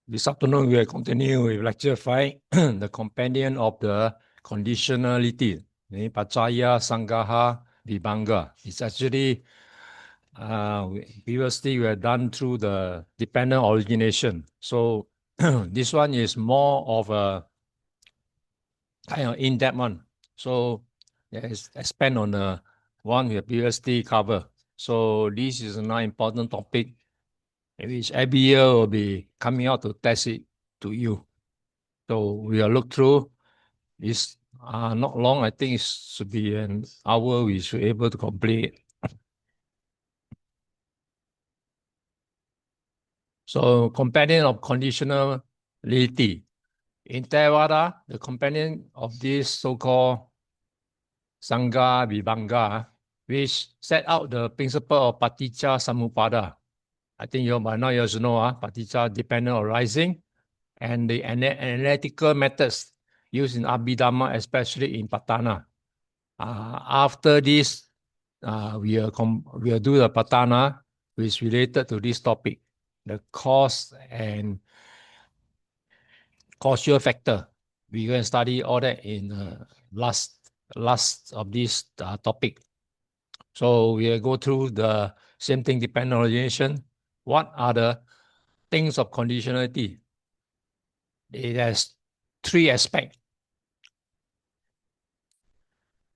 This afternoon, we will continue with lecture 5, the Compendium of the Conditionality, Paccaya saṅgahavibhāgo. It's actually, previously we have done through the dependent origination. So this one is more of a kind of in-depth one. So let's expand on the one we have previously covered. So this is another important topic, which every year will be coming out to test it to you. So we will look through. It's not long. I think it should be an hour. We should be able to complete. So Compendium of Conditionality. In Theravada, the companion of this so-called saṅgahavibhāgo, which set out the principle of Paccaya saṅgahavibhāgo. I think you by now you should know Paccaya dependent arising and the analytical methods used in Abhidhamma, especially in Patana. After this, we will do the Patana, which is related to this topic, the cause and causal factor. We're going to study all that in last of this topic. So we'll go through the same thing, dependent origination. What are the things of conditionality? It has three aspects.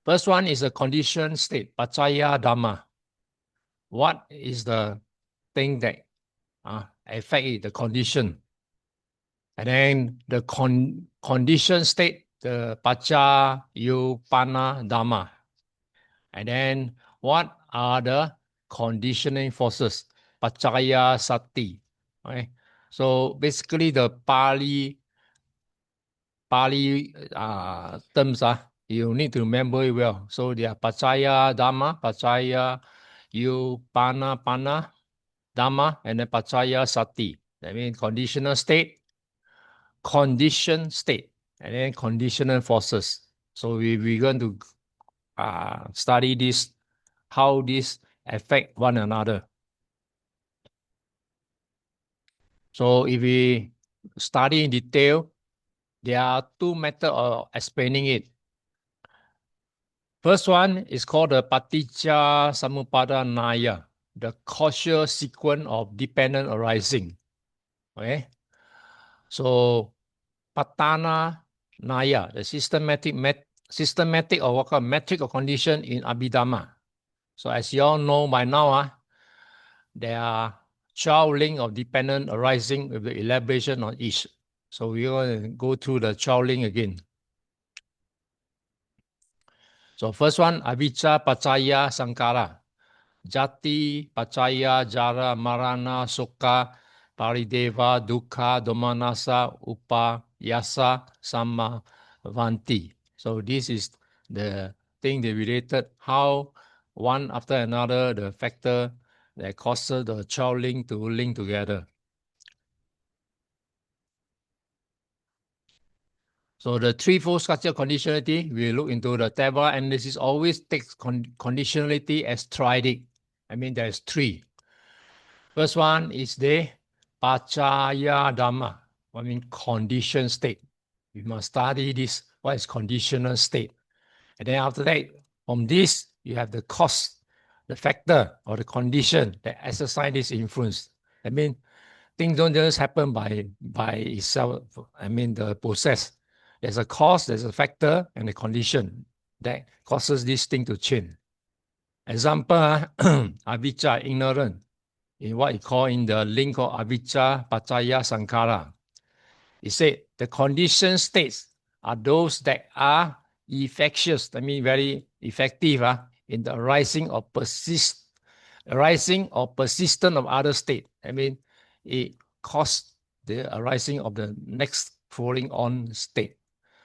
First one is a conditioned state, Paccaya Dhamma. What is the thing that affect the condition? And then the conditioned state, the Paccaya Dhamma. And then what are the conditioning forces? Paccaya Sati. Okay? So basically the Pali terms you need to remember it well. So they are Paccaya Dhamma, Paccaya Panna Dhamma, and then Paccaya Sati. That means conditional state, conditioned state, and then conditional forces. So we're going to study this, how this affect one another. So if we study in detail, there are two methods of explaining it. First one is called the Paccaya saṅgahavibhāgo Naya, the causal sequence of dependent arising. Okay, so Patana Naya, the systematic or what called metric of condition in Abhidhamma. So as you all know by now, there are 12 links of dependent arising with the elaboration on each. So we're going to go through the 12 links again. So first one, Avijja Paccaya Saṅkhara. Jati Paccaya Jara Marana Sukha Parideva Dukkha Domanasa Upayasa Samavanti. So this is the thing they related, how one after another the factor that causes the 12 link to link together. So the threefold structure conditionality, we look into the Theravada analysis, always takes conditionality as triadic. I mean, there's three. First one is the Paccaya Dhamma, I mean conditioned state. We must study this, what is conditional state. And then after that, from this, you have the cause, the factor or the condition that exercise this influence. I mean, things don't just happen by itself. I mean, the process. There's a cause, there's a factor, and a condition that causes this thing to change. Example, avijja, ignorant, in what you call in the link of avijja paccaya saṅkhara. It said the conditioned states are those that are effectuous, I mean very effective in the arising or persistent of other state. I mean, it causes the arising of the next following on state.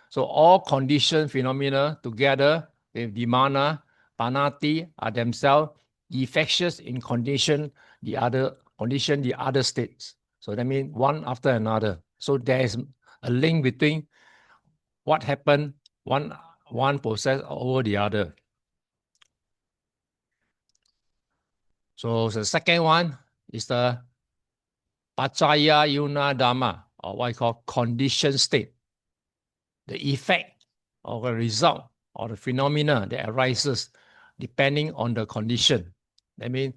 So all conditioned phenomena together with Vimana, Panati are themselves effectuous in condition the other states. So that means one after another. So there is a link between what happened, one process over the other. So the second one is the Paccaya Dhamma or what I call conditioned state, the effect or a result or the phenomena that arises depending on the condition. That means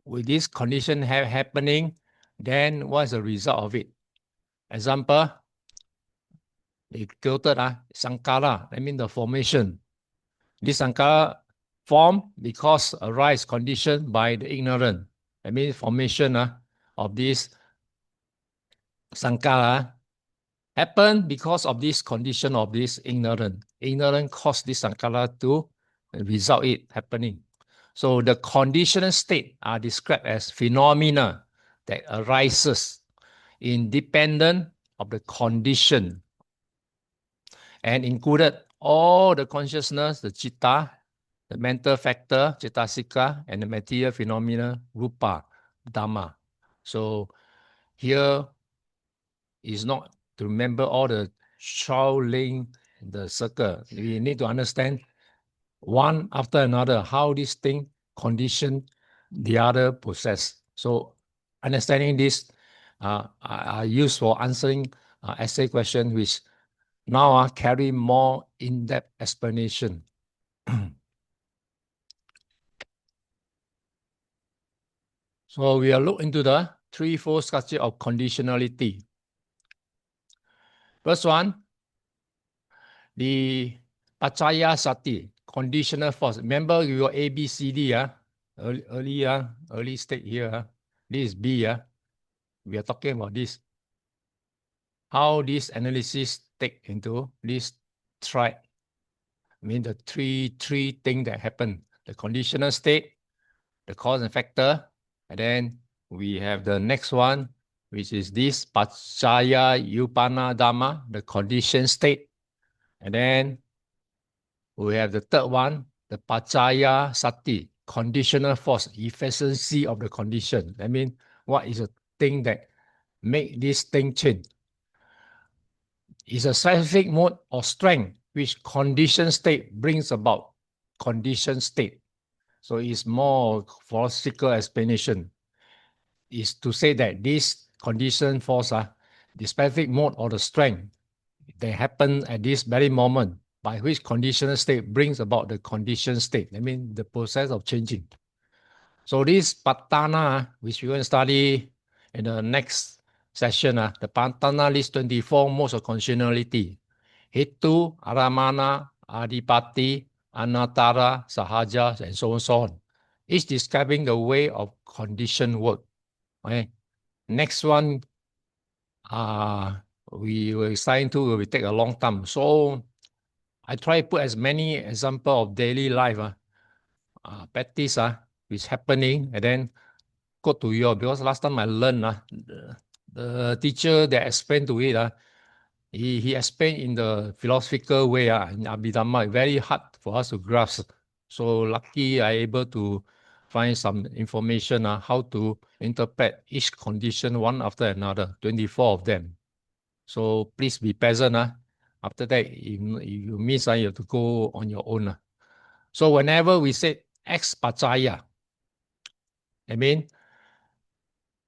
with this condition happening, then what's the result of it? Example, they quoted sankara, that means the formation. This sankara form because arise conditioned by the ignorant. That means formation of this sankara happen because of this condition of this ignorant. Ignorant caused this sankara to result it happening. So the conditional state are described as phenomena that arises independent of the condition and included all the consciousness, the citta, the mental factor, cettasika, and the material phenomena, rupa, dhamma. So here is not to remember all the Shaolin, the circle. We need to understand one after another how this thing condition the other process. So understanding this are used for answering essay question, which now carry more in-depth explanation. So we will look into the threefold structure of conditionality. First one, the Paccaya sati, conditional force. Remember your ABCD, early state here. This is B. We are talking about this. How this analysis take into this triad. I mean the three things that happen. The conditional state, the cause and factor, and then we have the next one, which is this Paccaya Dhamma, the conditioned state. And then we have the third one, the Paccaya sati, conditional force, efficiency of the condition. That means what is the thing that make this thing change? It's a specific mode or strength which conditioned state brings about. Conditioned state. So it's more philosophical explanation. Is to say that this conditioned force, the specific mode or the strength, they happen at this very moment by which conditional state brings about the conditioned state. I mean, the process of changing. So this Patana, which we're going to study in the next session, the Patana lists 24 modes of conditionality. Hetu, Aramana, Adipati, Anatara, Sahaja, and so on. Each describing the way of conditioned work. Okay. Next one, we were assigned to, will take a long time. So I try to put as many examples of daily life, practice, which is happening, and then go to you, because last time I learned, the teacher that explained to it, he explained in the philosophical way, in Abhidhamma, very hard for us to grasp. So lucky I able to find some information how to interpret each condition one after another, 24 of them. So please be present. After that, if you miss, you have to go on your own. So whenever we say X Paccaya, I mean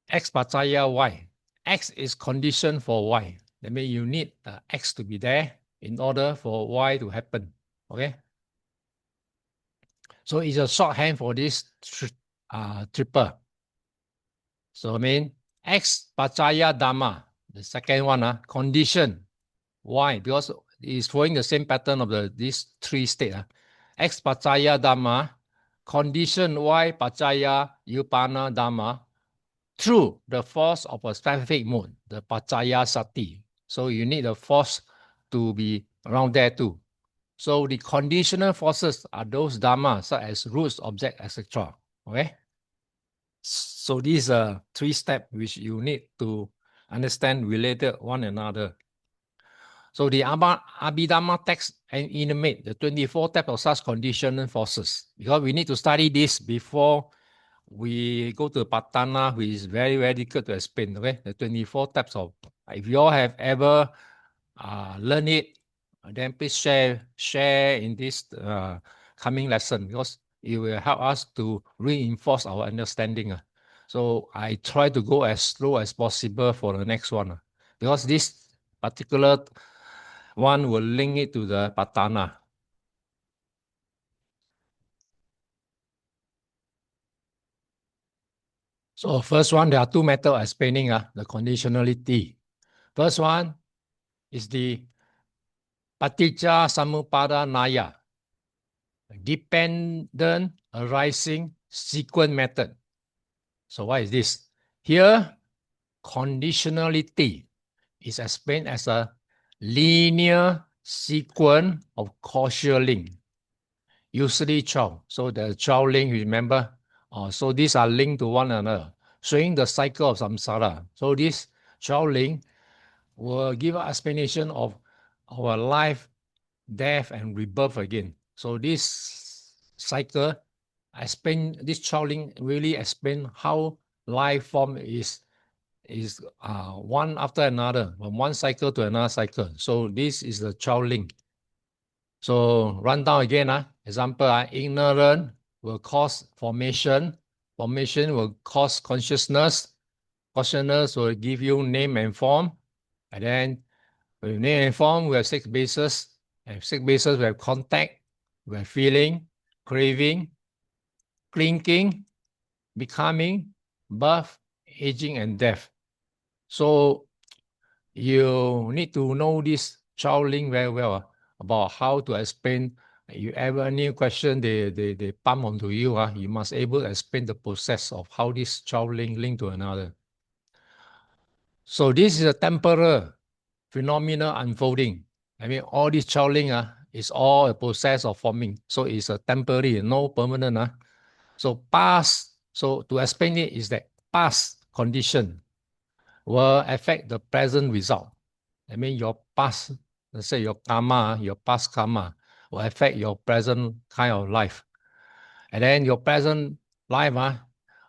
X Paccaya Y. X is condition for Y. That means you need X to be there in order for Y to happen. Okay? So it's a shorthand for this triple. So I mean X Paccaya Dhamma, the second one, condition. Why? Because it's following the same pattern of these three states. X Paccaya Dhamma, condition Y Paccaya Upana Dhamma, through the force of a specific mode, the Paccaya sati. So you need the force to be around there too. So the conditional forces are those dhammas such as roots, object, etc. Okay? So these are three steps which you need to understand related one another. So the Abhidhamma text enumerate the 24 types of such conditional forces, because we need to study this before we go to Patana, which is very, very difficult to explain. Okay, the 24 types of. If you all have ever learned it, then please share in this coming lesson, because it will help us to reinforce our understanding. So I try to go as slow as possible for the next one. because this particular one will link it to the Patana. So first one, there are two methods of explaining the conditionality. First one is the Paccaya saṅgahavibhāgo Naya, dependent arising sequence method. So what is this? Here, conditionality is explained as a linear sequence of causal link, usually 12. So the 12 link, remember? So these are linked to one another, showing the cycle of samsara. So this 12 link will give an explanation of our life, death, and rebirth again. So this cycle this 12 link really explain how life form is one after another, from one cycle to another cycle. So this is the 12 link. So run down again. Example, ignorance will cause formation. Formation will cause consciousness. Consciousness will give you name and form. And then with name and form, we have 6 bases. And 6 bases, we have contact, we have feeling, craving, clinging, becoming, birth, aging, and death. So you need to know this 12 link very well about how to explain. You ever any question they pump onto you, you must able to explain the process of how this 12 link to another. So this is a temporal phenomena unfolding. I mean, all this 12 link is all a process of forming. So it's a temporary, no permanent. So to explain it is that past condition will affect the present result. I mean, your past, let's say your karma, your past karma will affect your present kind of life. And then your present life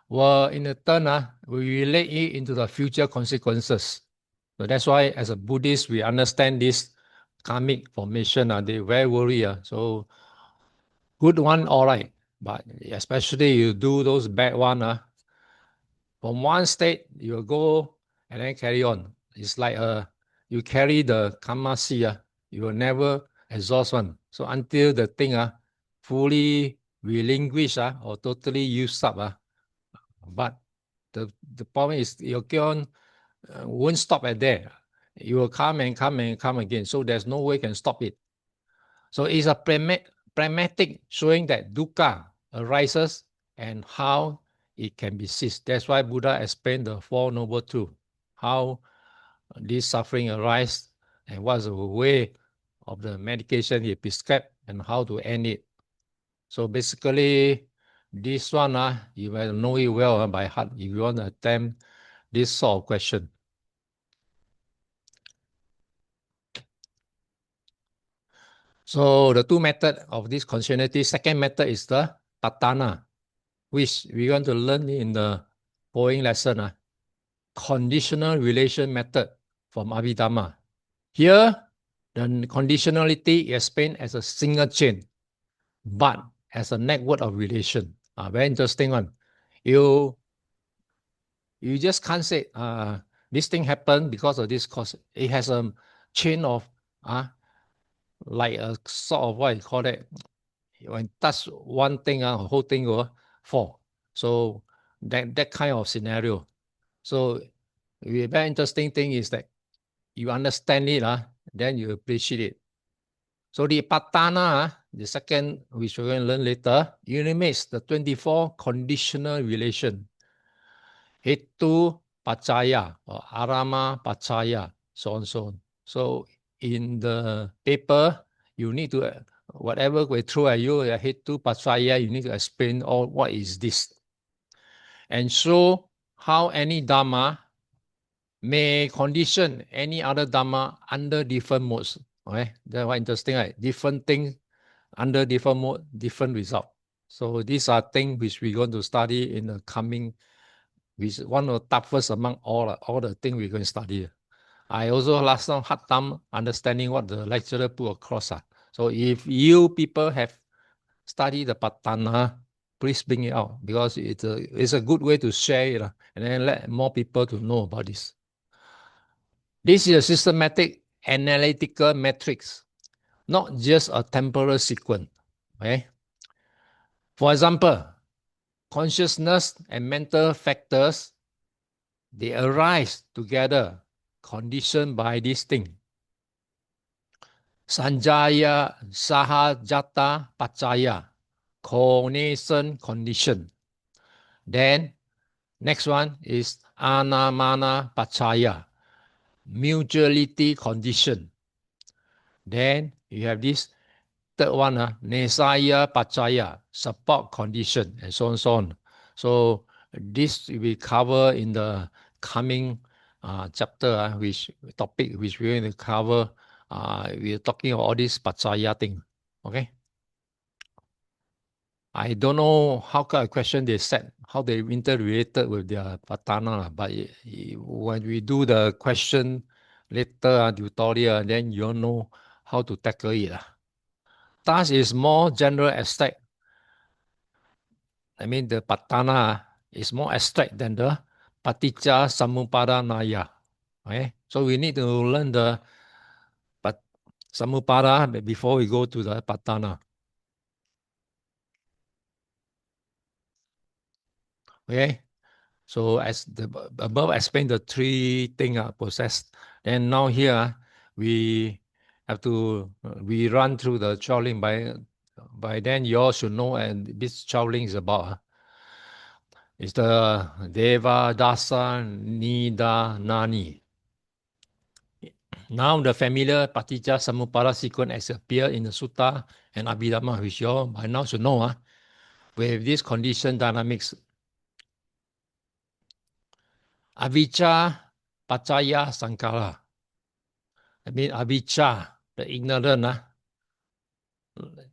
will in turn will relate it into the future consequences. So that's why as a Buddhist, we understand this karmic formation. They very worry. So good one, all right. But especially you do those bad one, from one state, you will go and then carry on. It's like you carry the karma seed, you will never exhaust one. So until the thing fully relinquished or totally used up. But the problem is your keep won't stop at there. You will come and come and come again. So there's no way you can stop it. So it's a pragmatic showing that dukkha arises and how it can be ceased. That's why Buddha explained the Four Noble Truths, how this suffering arises and what's the way of the medication he prescribed and how to end it. So basically, this one, you will know it well by heart if you want to attempt this sort of question. So the two methods of this conditionality, second method is the Tatana, which we're going to learn in the following lesson. Conditional relation method from Abhidhamma. Here, the conditionality is explained as a single chain, but as a network of relation. Very interesting one. You just can't say this thing happened because of this cause. It has a chain of like a sort of what you call it. When touch one thing, the whole thing will fall. So that kind of scenario. So the very interesting thing is that you understand it, then you appreciate it. So the Patana, the second, which we're going to learn later, eliminates the 24 conditional relation. Hetu Paccaya or Arama Paccaya, so on so on. So in the paper, you need to, whatever we throw at you, Hetu Paccaya, you need to explain what is this. And show how any Dhamma may condition any other Dhamma under different modes. Okay, that's quite interesting, right? Different things under different mode, different result. So these are things which we're going to study in the coming, which is one of the toughest among all the things we're going to study. I also last time hard time understanding what the lecturer put across. So if you people have studied the Patana, please bring it out because it's a good way to share it and then let more people to know about this. This is a systematic analytical matrix, not just a temporal sequence. Okay? For example, consciousness and mental factors, they arise together, conditioned by this thing. Sanjaya Sahajata Paccaya, coordination condition. Then next one is Anamana Paccaya, mutuality condition. Then you have this third one, Nesaya Paccaya, support condition, and so on, so on. So this we cover in the coming chapter, which topic which we're going to cover. We're talking about all this Paccaya thing. Okay. I don't know how kind of question they set, how they interrelated with their Patana, but when we do the question later, tutorial, then you'll know how to tackle it. Thus is more general abstract. I mean, the Patana is more abstract than the Paticca Samuppada Naya. Okay? So we need to learn the Samuppada before we go to the Patana. Okay? So as the above explained the three things are possessed. Then now here we have to we run through the Chowling by then you all should know and this Chowling is about. It's the Deva Dasa Nida Nani. Now the familiar Paticca Samuppada sequence has appeared in the Sutta and Abhidhamma, which you all by now should know. With this condition dynamics. Avijja Paccaya Saṅgahara. I mean avijja, the ignorant.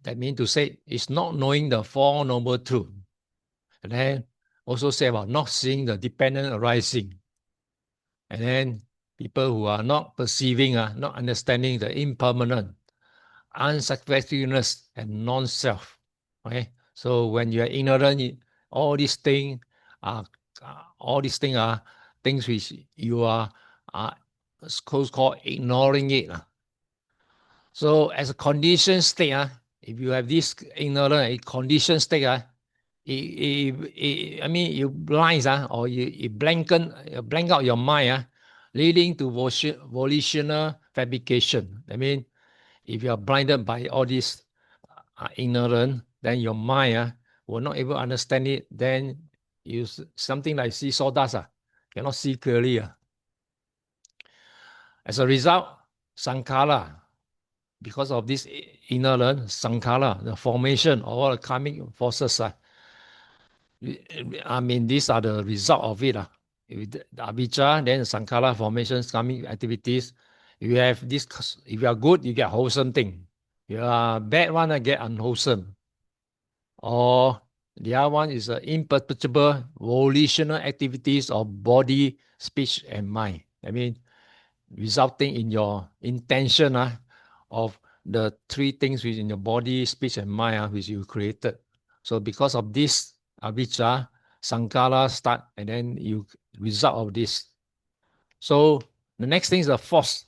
That means to say it's not knowing the Four Noble Truths. And then also say about not seeing the dependent arising. And then people who are not perceiving, not understanding the impermanent, unsatisfactoriness, and non-self. Okay? So when you are ignorant, all these things are things which you are called ignoring it. So as a conditioned state, if you have this ignorant conditioned state, I mean you blind or you blank out your mind, leading to volitional fabrication. I mean, if you are blinded by all this ignorant, then your mind will not able to understand it. Then you something like see sawdust, cannot see clearly. As a result, sankhara, because of this ignorant sankhara, the formation of all the karmic forces, I mean, these are the result of it. The avijja, then sankhara formations, karmic activities. You have this. If you are good, you get wholesome thing. If you are bad one, I get unwholesome. Or the other one is imperceptible volitional activities of body, speech, and mind. I mean, resulting in your intention of the three things within your body, speech, and mind which you created. So because of this avijja, sankhara start, and then you result of this. So the next thing is the force.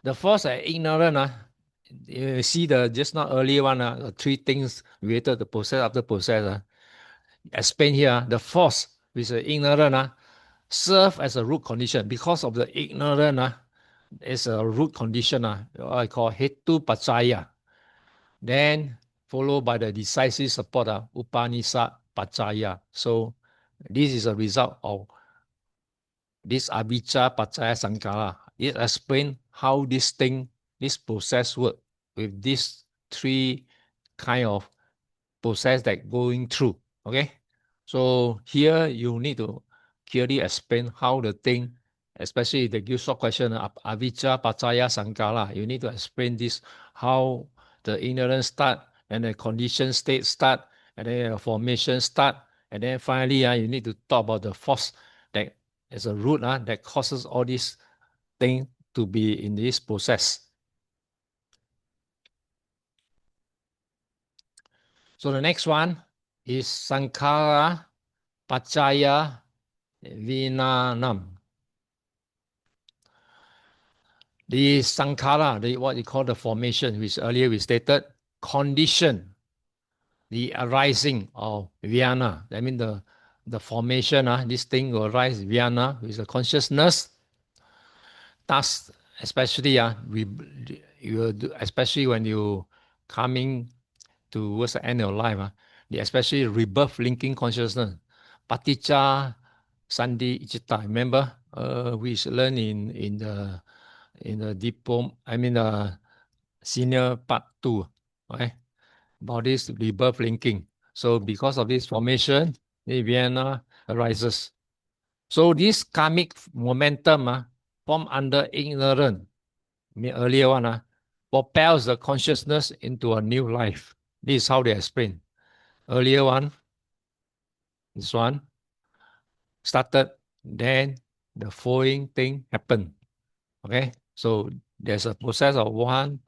The force are ignorant. You see the just now earlier one, the three things related to process after process. Explain here, the force which is ignorant serve as a root condition. Because of the ignorant, is a root condition, what I call hetu paccaya. Then followed by the decisive support, upanishad paccaya. So this is a result of this avijja paccaya saṅgahara. It explains how this thing, this process work with these three kind of process that going through. Okay, so here you need to clearly explain how the thing, especially if they give short question, avijja paccaya saṅgahara, you need to explain this, how the ignorance start and the condition state start and then the formation start, and then finally you need to talk about the force that is a root that causes all these things to be in this process. So the next one is sankhara paccaya vinanam. The sankhara, what you call the formation, which earlier we stated, condition the arising of Vijnana. That means the formation, this thing will arise Vijnana with the consciousness. Thus, especially especially when you coming towards the end of life, the especially rebirth linking consciousness, paticca sandhi citta. Remember, we learn in the diploma. I mean the senior part 2, right? About this rebirth linking. So because of this formation, the Vienna arises. So this karmic momentum formed under ignorance, earlier one, propels the consciousness into a new life. This is how they explain. Earlier one, this one, started, then the following thing happened. Okay, so there's a process of one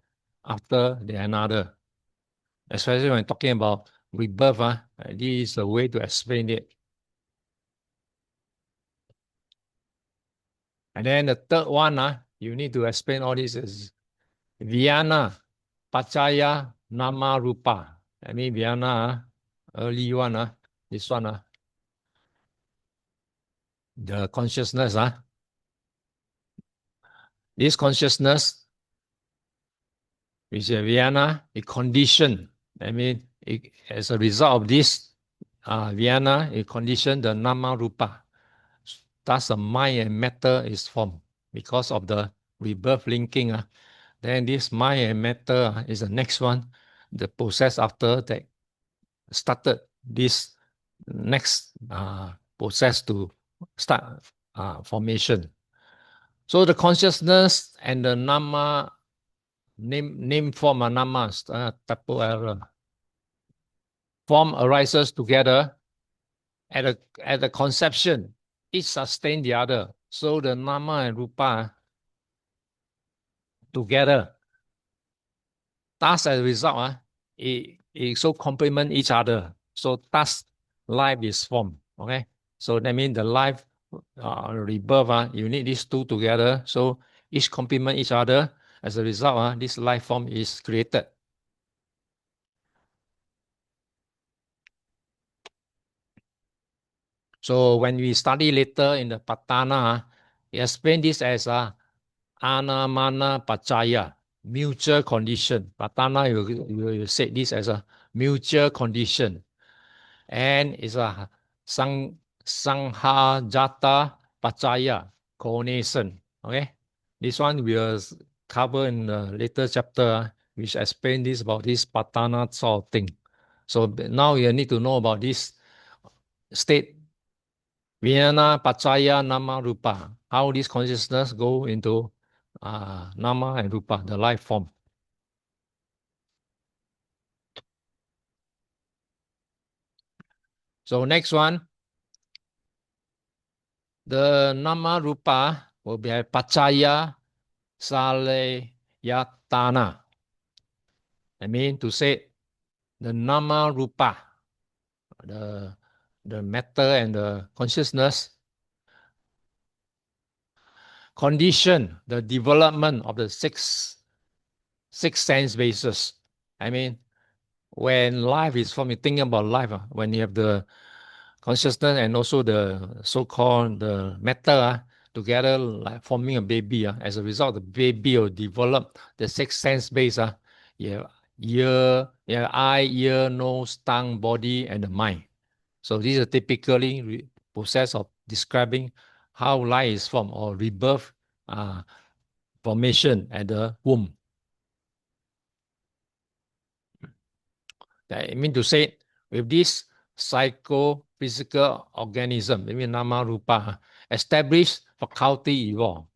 after the another. Especially when talking about rebirth, this is a way to explain it. And then the third one, you need to explain all this is Vijnana, Paccaya, Nama, Rupa. I mean Vijnana, early one, this one, the consciousness, this consciousness, which is Vijnana, a condition. I mean, as a result of this, Vijnana, it condition the Nama, Rupa. Thus, the mind and matter is formed because of the rebirth linking. Then this mind and matter is the next one, the process after that started this next process to start formation. So the consciousness and the nama, name form namas, typo error, form arises together at the conception. Each sustain the other. So the nama and rupa together. Thus, as a result, it so complement each other. So thus, life is formed. Okay, so that means the life rebirth. You need these two together. So each complement each other. As a result, this life form is created. So when we study later in the Patana, we explain this as a anamana paccaya, mutual condition. Patana, you say this as a mutual condition. And it's a saṅgahavibhāgo paccaya, coordination. Okay, this one we will cover in the later chapter, which explain this about this patana sort of thing. So now you need to know about this state, Vijnana, Paccaya, Nama, Rupa. How this consciousness go into Nama and Rupa, the life form. So next one, the Nama Rupa will be a Paccaya saṅgahavibhāgo. I mean to say the Nama Rupa, the matter and the consciousness condition the development of the six sense bases. I mean, when life is formed, you think about life, when you have the consciousness and also the so-called the matter together, like forming a baby. As a result, the baby will develop the six sense base. You have ear, you have eye, ear, nose, tongue, body, and the mind. So these are typically process of describing how life is formed or rebirth formation at the womb. I mean to say, with this psychophysical organism, I mean nama rupa, established faculty evolve.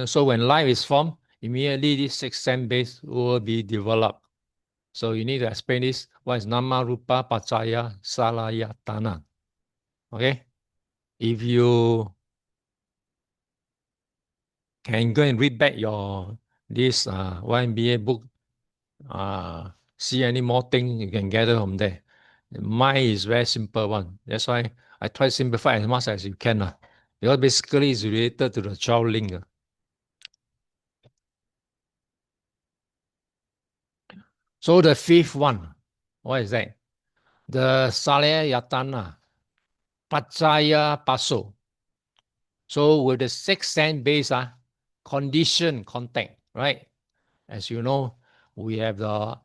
So when life is formed, immediately this six sense base will be developed. So you need to explain this. What is nama rupa paccaya salayatana? Okay, if you can go and read back your this YMBA book, see any more thing you can gather from there. Mine is very simple one. That's why I try to simplify as much as you can. Because basically it's related to the child link. So the fifth one, what is that? The Salayatana, Paccaya Paso. So with the six sense base, condition contact, right? As you know, we have the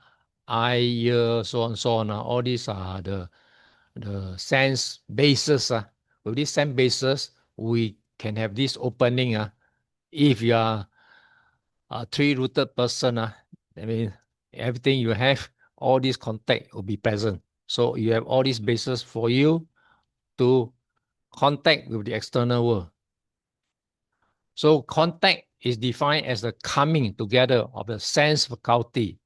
eye, ear, so on, so on. All these are the sense bases. With these sense bases, we can have this opening. If you are a three-rooted person, I mean, everything you have, all this contact will be present. So you have all these bases for you to contact with the external world. So contact is defined as the coming together of the sense faculty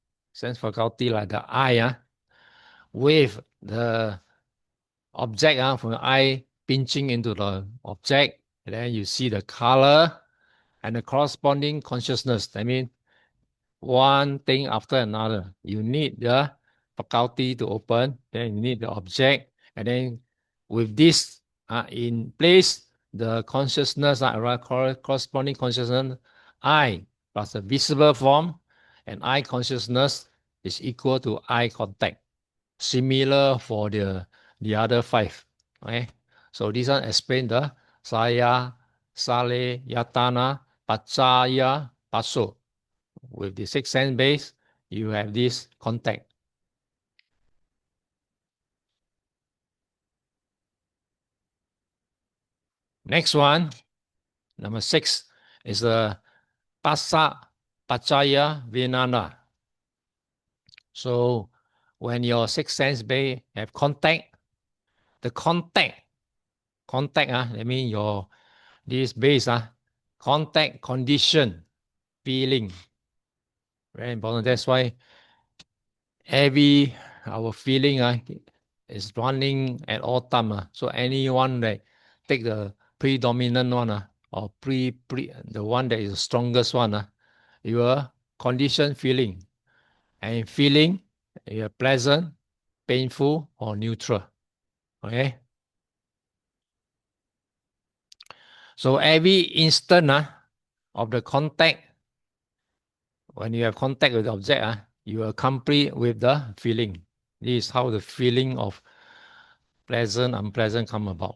like the eye, with the object, from the eye pinching into the object, and then you see the color and the corresponding consciousness. I mean, one thing after another. You need the faculty to open, then you need the object, and then with this in place, the consciousness, corresponding consciousness, I plus the visible form, and I consciousness is equal to eye contact. Similar for the other five. Okay, so this one explain the saya, sale, yatana, paccaya, paso. With the six sense base, you have this contact. Next one, number 6, is the passa paccaya vinana. So when your six sense base have contact, the contact, that means your this base, contact, condition, feeling. Very important. That's why our feeling is running at all time. So anyone that take the predominant one, or the one that is the strongest one, your condition feeling. And feeling, you're pleasant, painful, or neutral. Okay. So every instant of the contact, when you have contact with the object, you accompany with the feeling. This is how the feeling of pleasant, unpleasant come about.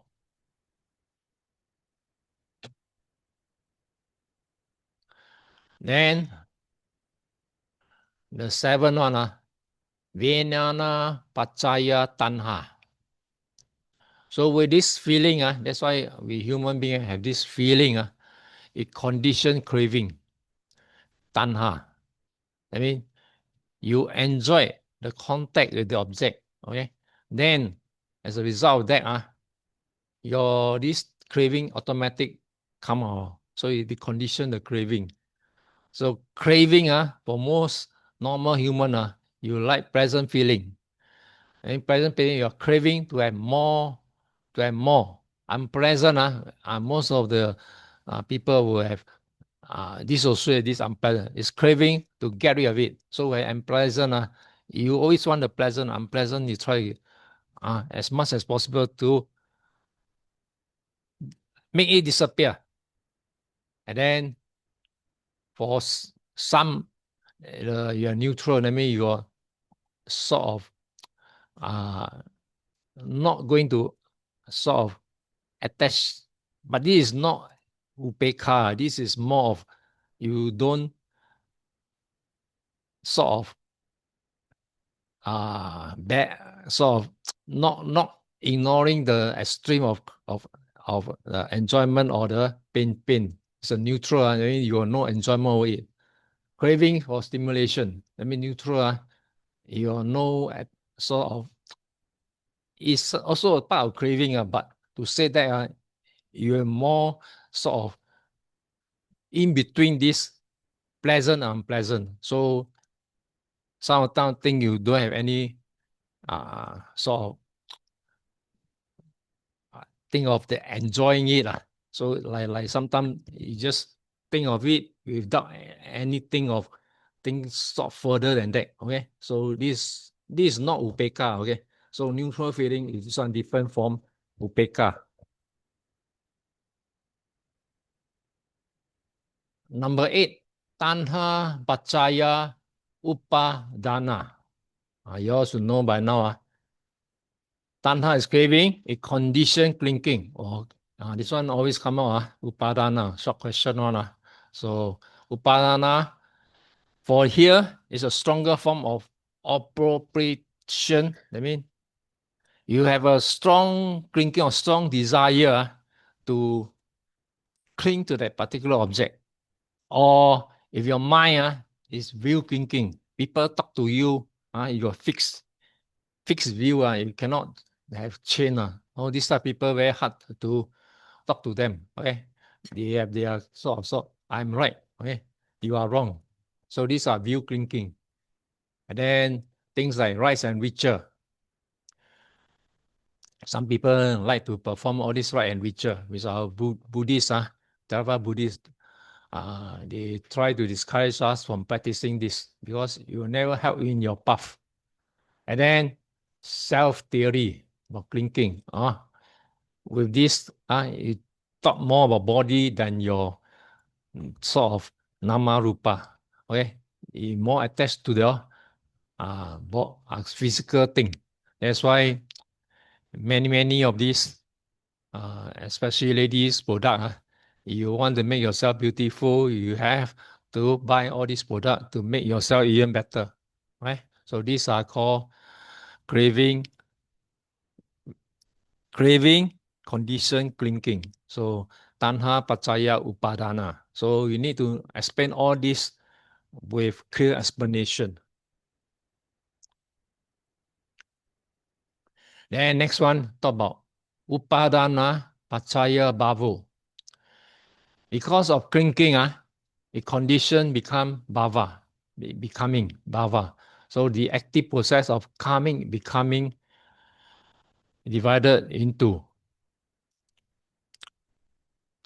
Then the seventh one, Vijnana Paccaya Tanha. So with this feeling, that's why we human beings have this feeling, it condition craving, Tanha. I mean, you enjoy the contact with the object, okay? Then, as a result of that, this craving automatic come out. So it condition the craving. So craving, for most normal human, you like pleasant feeling. And pleasant feeling, you're craving to have more, Unpleasant, most of the people will have dissociate this unpleasant. It's craving to get rid of it. So when unpleasant, you always want the pleasant. Unpleasant, you try as much as possible to make it disappear. And then for some, you're neutral. I mean, you're sort of not going to sort of attach. But this is not upeka. This is more of you don't sort of sort of not ignoring the extreme of the enjoyment or the pain. It's a neutral. I mean, you have no enjoyment of it. Craving for stimulation. I mean, neutral. You have no sort of. It's also a part of craving. But to say that you are more sort of in between this pleasant and unpleasant. So sometimes think you don't have any sort of think of the enjoying it. So like sometimes you just think of it without anything of things sort further than that. Okay. So this is not upeka. Okay. So neutral feeling is one different from upeka. Number 8, tanha paccaya upadana. You all should know by now. Tanha is craving, a conditioned clinking. This one always come out. Upadana, short question one. So upadana, for here, is a stronger form of appropriation. That means you have a strong clinking or strong desire to cling to that particular object. Or if your mind is view clinking, people talk to you, you got fixed view, you cannot have change. All these type of people very hard to talk to them. Okay, they are sort of I'm right. Okay, you are wrong. So these are view clinking. And then things like rights and ritual. Some people like to perform all this right and ritual, which are Buddhists, Theravada Buddhists. They try to discourage us from practicing this because it will never help in your path. And then self-theory about clinking. With this, you talk more about body than your sort of nama rupa. Okay, you more attached to the physical thing. That's why many of these, especially ladies product, you want to make yourself beautiful, you have to buy all these products to make yourself even better, right? So these are called craving, condition, clinking. So tanha, paccaya, upadana. So you need to explain all this with clear explanation. Then next one, talk about upadana, paccaya, bhavo. Because of clinking, a condition becoming bhava. So the active process of becoming divided into.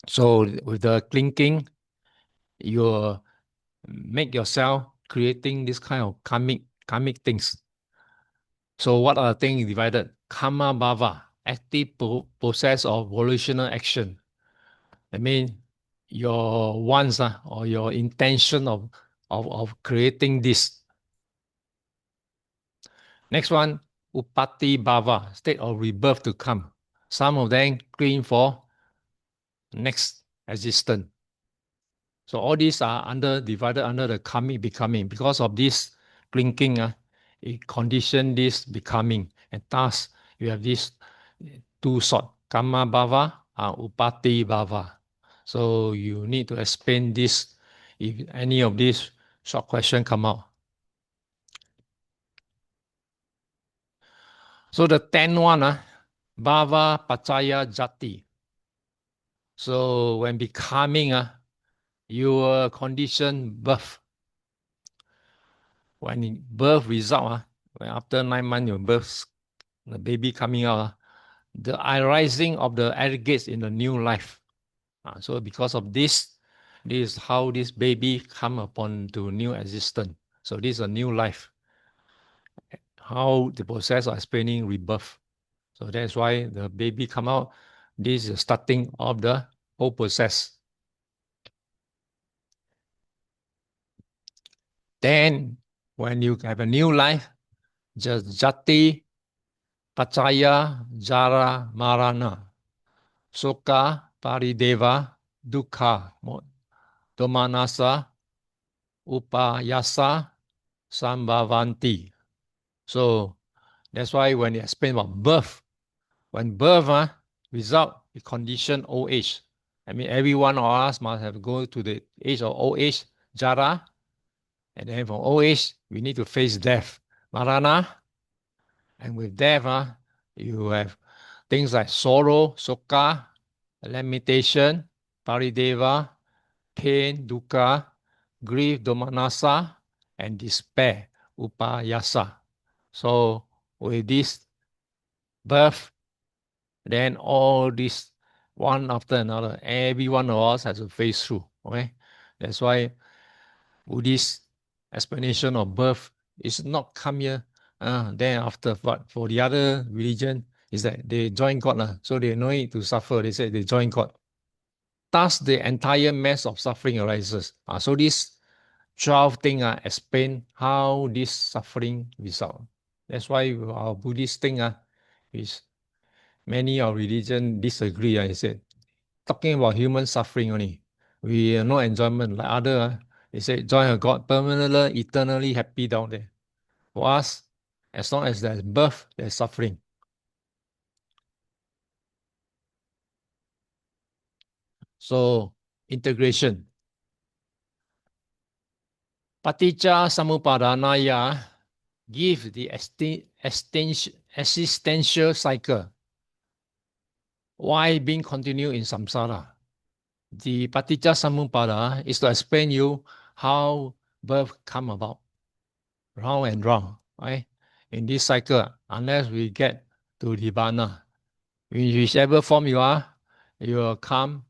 So with the clinking, you make yourself creating this kind of karmic things. So what are the things divided? Karma bhava, active process of volitional action. I mean, your wants or your intention of creating this. Next one, upati bhava, state of rebirth to come. Some of them claim for next existence. So all these are divided under the karmic becoming. Because of this clinking, it condition this becoming. And thus, you have these two sort, karma bhava and upati bhava. So you need to explain this if any of these short question come out. So the 10th one, bhava, paccaya, jati. So when becoming, your condition birth. When birth result, when after 9 months your birth, the baby coming out, the arising of the aggregates in the new life. So because of this is how this baby come upon to new existence. So this is a new life. How the process of explaining rebirth. So that's why the baby come out. This is the starting of the whole process. Then when you have a new life, just jati, paccaya, jara, marana, soka, parideva, dukkha, domanasa, upayasa, sambhavanti. So that's why when you explain about birth, when birth result the condition old age. I mean, every one of us must have go to the age of old age, jara, and then from old age we need to face death, marana, and with death, you have things like sorrow, soka, lamentation, parideva, pain, dukkha, grief, domanasa, and despair, upayasa. So with this birth, then all this one after another, every one of us has to face through. Okay, that's why Buddhist explanation of birth is not come here, then after. But for the other religion, is that they join God, so they no need to suffer. They say they join God. Thus, the entire mass of suffering arises. So this 12 thing explain how this suffering result. That's why our Buddhist thing is many of religion disagree. I said, talking about human suffering only. We no enjoyment like other. They say join a God permanently, eternally happy down there. For us, as long as there's birth, there's suffering. So integration. Paticca Samuppadanaya gives the existential cycle. Why being continued in samsara? The Paticca Samuppada is to explain you how birth come about, round and round, right? In this cycle, unless we get to Nibbana, whichever form you are, you will come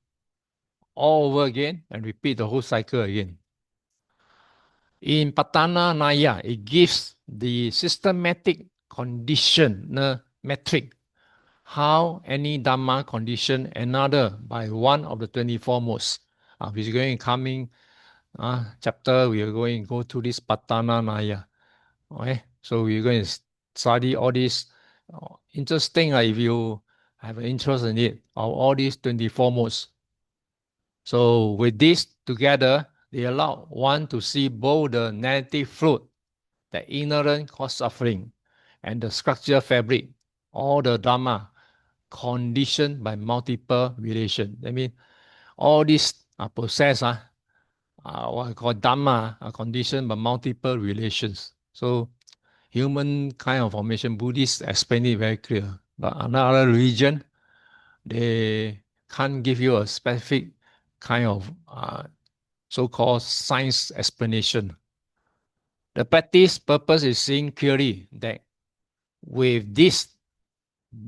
all over again and repeat the whole cycle again. In Patana Naya, it gives the systematic condition metric, how any Dhamma condition another by one of the 24 modes. Which is going coming chapter, we are going to go through this Patana Naya. Okay? So we're going to study all this. Interesting if you have an interest in it, of all these 24 modes. So with this together, they allow one to see both the negative fruit, the ignorant cause suffering, and the structure fabric, all the Dhamma conditioned by multiple relations. I mean, all these process, what I call Dhamma, are conditioned by multiple relations. So human kind of formation, Buddhists explain it very clear. But another religion, they can't give you a specific kind of so-called science explanation. The practice purpose is seeing clearly that with this,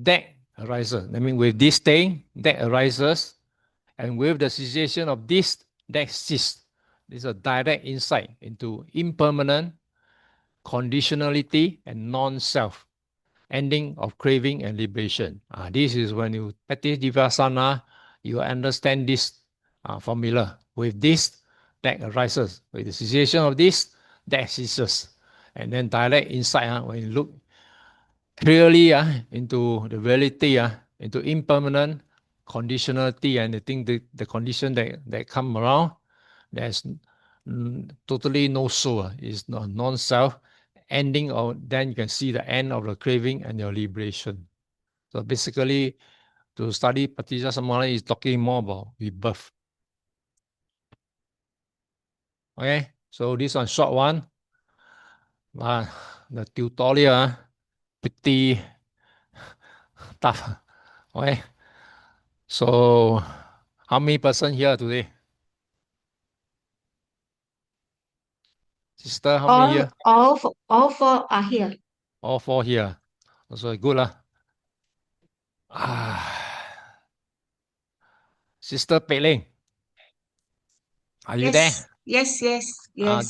that arises. I mean, with this thing, that arises, and with the cessation of this, that ceases. This is a direct insight into impermanent, conditionality, and non-self, ending of craving and liberation. This is when you practice Vipassana, you understand this formula. With this, that arises. With the cessation of this, that ceases. And then direct insight, when you look clearly into the reality, into impermanent conditionality and the condition that come around, there's totally no soul. It's non-self. Ending of, then you can see the end of the craving and your liberation. So basically, to study Paticca Samuppada is talking more about rebirth. Okay, so this one short one, but the tutorial pretty tough. Okay, so how many person here today? Sister, how many here? All four are here. All four here. So good lah. Sister Pei Ling, are you there? Yes.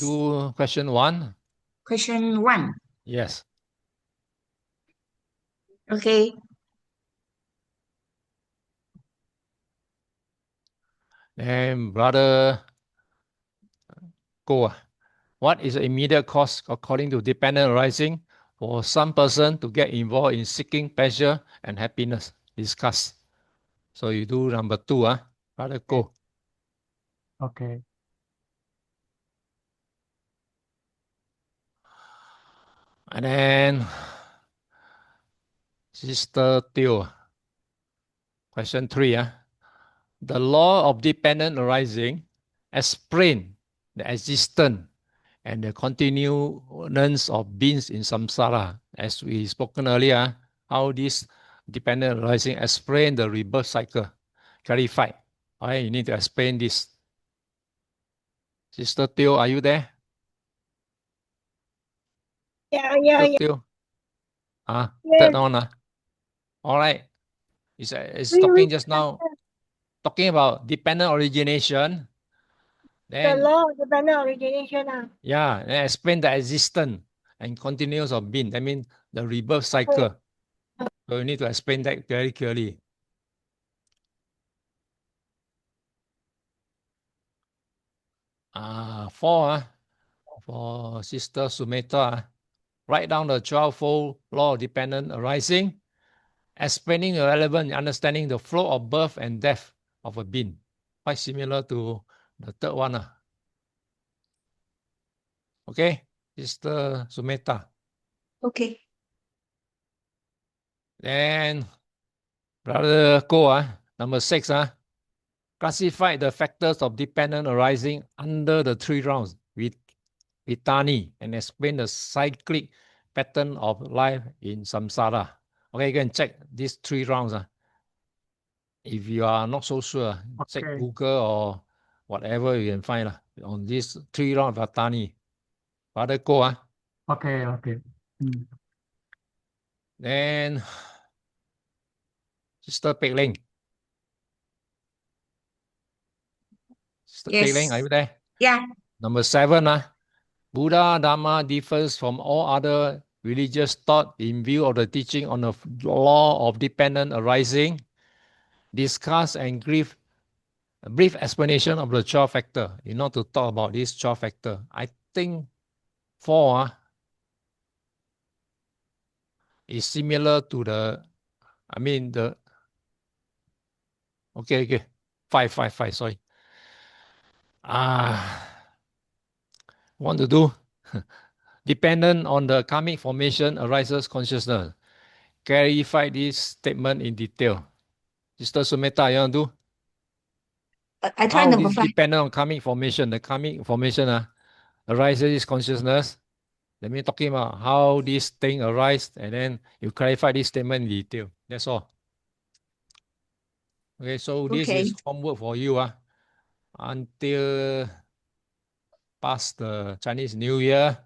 Do question one. Question one. Yes. Okay. And brother Go. What is the immediate cause according to dependent arising for some person to get involved in seeking pleasure and happiness? Discuss. So you do number two, brother Go. Okay. And then Sister Teo. Question three. The law of dependent arising explain the existence and the continuance of beings in samsara. As we spoken earlier, how this dependent arising explain the rebirth cycle. Clarify. All right, you need to explain this. Sister Teo, are you there? Yeah. Teo? Yes. Third one. All right. It's talking just now, talking about dependent origination. The Then, law of dependent origination. yeah, then explain the existence and continuance of being. I mean, the rebirth cycle. So you need to explain that very clearly. Four, for Sister Sumeta. write down the 12-fold law of dependent arising, explaining the relevant understanding the flow of birth and death of a being. Quite similar to the third one. Okay, Sister Sumeta. Okay. Then, Brother Ko, number 6, classify the factors of dependent arising under the 3 rounds with Vitani and explain the cyclic pattern of life in samsara. Okay, you can check these 3 rounds. If you are not so sure, check Okay. Google or whatever you can find on these 3 rounds of Vitani. Brother Ko, Okay. Then Sister Pek Ling. Sister Pek Ling, are you there? Yeah. Number 7, Buddha Dharma differs from all other religious thought in view of the teaching on the law of dependent arising. Discuss and give a brief explanation of the 12 factor. You know, to talk about this 12 factor. I think 4 is similar to the, okay. 5, sorry. Want to do? Dependent on the karmic formation arises consciousness. Clarify this statement in detail. Sister Sumeta, you want to do? I try How number this 5. dependent on karmic formation. The karmic formation arises consciousness. Let me talking about how this thing arises, and then you clarify this statement in detail. That's all. Okay, so this Okay. is homework for you until past the Chinese New Year,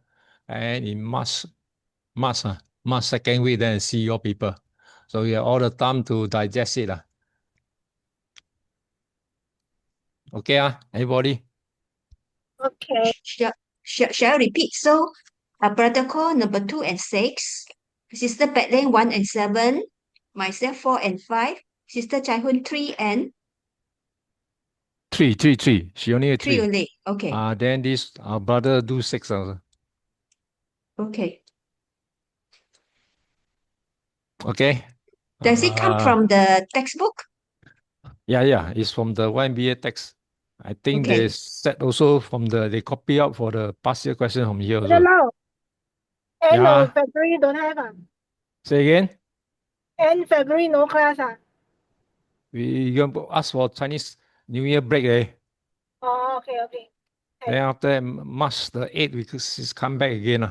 and in March 2nd week, then see your people. So you have all the time to digest it. Okay, everybody? Okay. Shall I repeat? So, protocol number 2 and 6, Sister Pek Ling 1 and 7, myself 4 and 5, Sister Chai Hun 3 and 3. She only had 3 3. only. Okay. Then this our brother do 6 also. Okay. Okay. Does it come from the textbook? Yeah. It's from the YMBA text. I think Okay. they set also from they copy out for the past year question from here Brother also. Lau, end Yeah. of February don't have. Say again. End February no class. We going to ask for Chinese New Year break. Oh, okay. Then after March the 8th, we could come back again.